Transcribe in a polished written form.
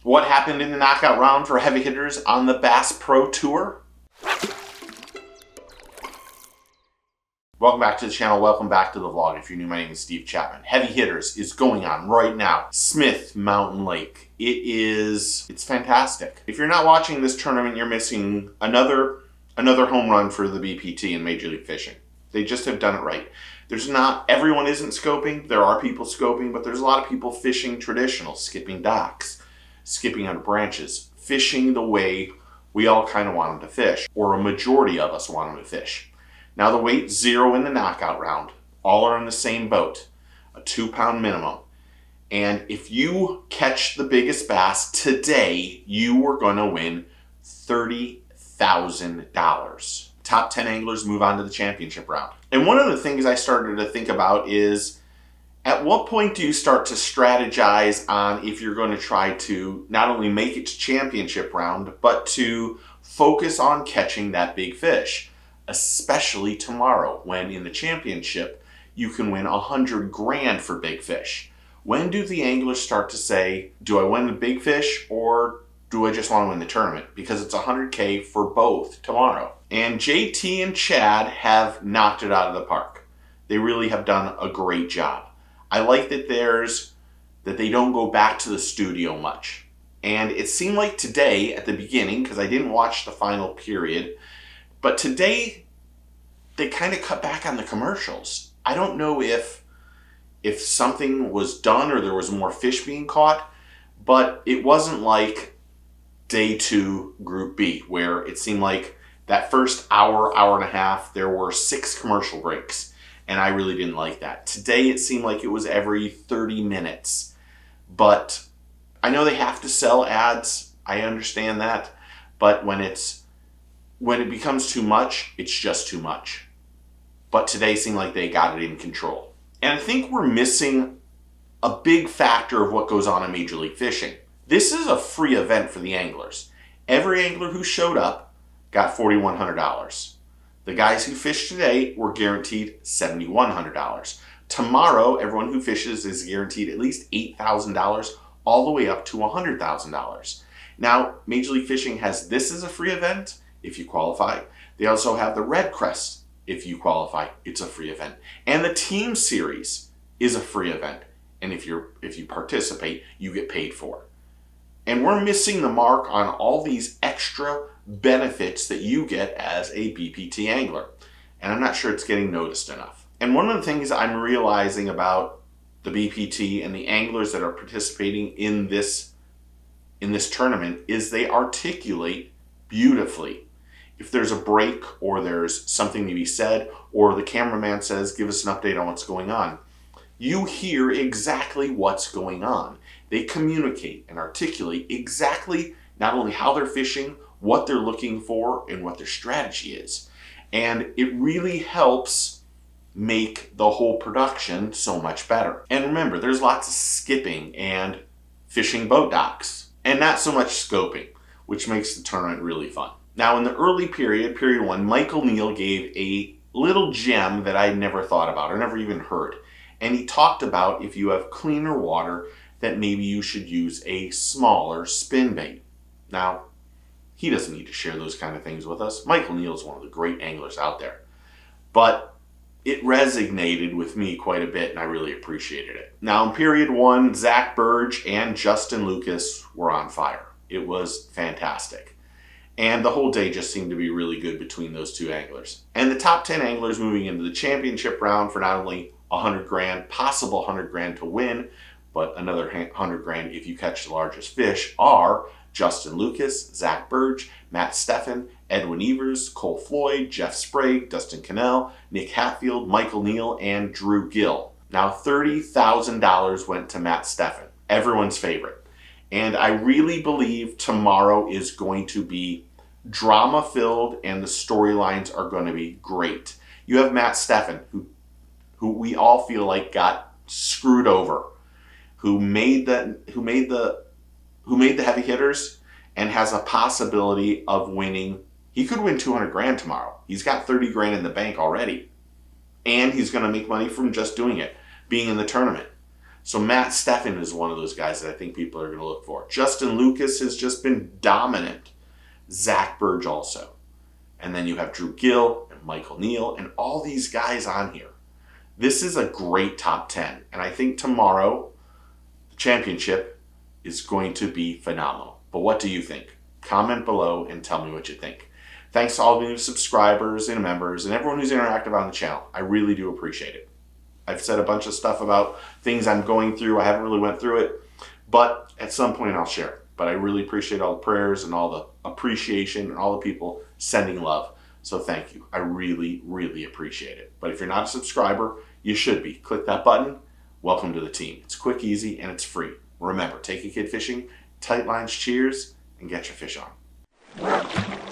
What happened in the knockout round for heavy hitters on the Bass Pro Tour? Welcome back to the channel. Welcome back to the vlog. If you're new, my name is Steve Chapman. Heavy Hitters is going on right now. Smith Mountain Lake. It's fantastic. If you're not watching this tournament, you're missing another home run for the BPT in Major League Fishing. They just have done it right. Everyone isn't scoping. There are people scoping, but there's a lot of people fishing traditional, skipping docks, skipping under branches, fishing the way we all kind of want them to fish, or a majority of us want them to fish. Now the weight's 0 in the knockout round. All are in the same boat, a 2-pound minimum. And if you catch the biggest bass today, you are going to win $30,000. Top 10 anglers move on to the championship round. And one of the things I started to think about is, at what point do you start to strategize on if you're going to try to not only make it to championship round, but to focus on catching that big fish? Especially tomorrow, when in the championship, you can win 100 grand for big fish. When do the anglers start to say, do I win the big fish or do I just want to win the tournament? Because it's 100K for both tomorrow. And JT and Chad have knocked it out of the park. They really have done a great job. I like that they don't go back to the studio much. And it seemed like today at the beginning, because I didn't watch the final period, but today, they kind of cut back on the commercials. I don't know if something was done or there was more fish being caught, but it wasn't like day 2, Group B, where it seemed like that first hour and a half, there were 6 commercial breaks, and I really didn't like that. Today, it seemed like it was every 30 minutes, but I know they have to sell ads. I understand that, but when it becomes too much, it's just too much. But today seemed like they got it in control. And I think we're missing a big factor of what goes on in Major League Fishing. This is a free event for the anglers. Every angler who showed up got $4,100. The guys who fished today were guaranteed $7,100. Tomorrow, everyone who fishes is guaranteed at least $8,000, all the way up to $100,000. Now, Major League Fishing has this as a free event, if you qualify. They also have the Red Crest. If you qualify, it's a free event. And the Team Series is a free event. And if you participate, you get paid for. And we're missing the mark on all these extra benefits that you get as a BPT angler. And I'm not sure it's getting noticed enough. And one of the things I'm realizing about the BPT and the anglers that are participating in this tournament is they articulate beautifully. If there's a break or there's something to be said, or the cameraman says, give us an update on what's going on, you hear exactly what's going on. They communicate and articulate exactly not only how they're fishing, what they're looking for, and what their strategy is. And it really helps make the whole production so much better. And remember, there's lots of skipping and fishing boat docks, and not so much scoping, which makes the tournament really fun. Now, in the early period 1, Michael Neal gave a little gem that I never thought about or never even heard. And he talked about if you have cleaner water, that maybe you should use a smaller spin bait. Now, he doesn't need to share those kind of things with us. Michael Neal is one of the great anglers out there. But it resonated with me quite a bit, and I really appreciated it. Now, in period 1, Zach Burge and Justin Lucas were on fire. It was fantastic. And the whole day just seemed to be really good between those two anglers. And the top 10 anglers moving into the championship round for not only 100 grand, possible 100 grand to win, but another 100 grand if you catch the largest fish are Justin Lucas, Zach Burge, Matt Steffen, Edwin Evers, Cole Floyd, Jeff Sprague, Dustin Cannell, Nick Hatfield, Michael Neal, and Drew Gill. Now $30,000 went to Matt Steffen, everyone's favorite. And I really believe tomorrow is going to be drama-filled and the storylines are going to be great. You have Matt Steffen, who we all feel like got screwed over, who made the heavy hitters and has a possibility of winning. He could win 200 grand tomorrow. He's got 30 grand in the bank already. And he's going to make money from just doing it, being in the tournament. So Matt Steffen is one of those guys that I think people are going to look for. Justin Lucas has just been dominant. Zach Burge also. And then you have Drew Gill and Michael Neal and all these guys on here. This is a great top 10. And I think tomorrow, the championship is going to be phenomenal. But what do you think? Comment below and tell me what you think. Thanks to all the new subscribers and members and everyone who's interactive on the channel. I really do appreciate it. I've said a bunch of stuff about things I'm going through. I haven't really went through it, but at some point I'll share it. But I really appreciate all the prayers and all the appreciation and all the people sending love. So thank you. I really, really appreciate it. But if you're not a subscriber, you should be. Click that button. Welcome to the team. It's quick, easy, and it's free. Remember, take a kid fishing, tight lines, cheers, and get your fish on.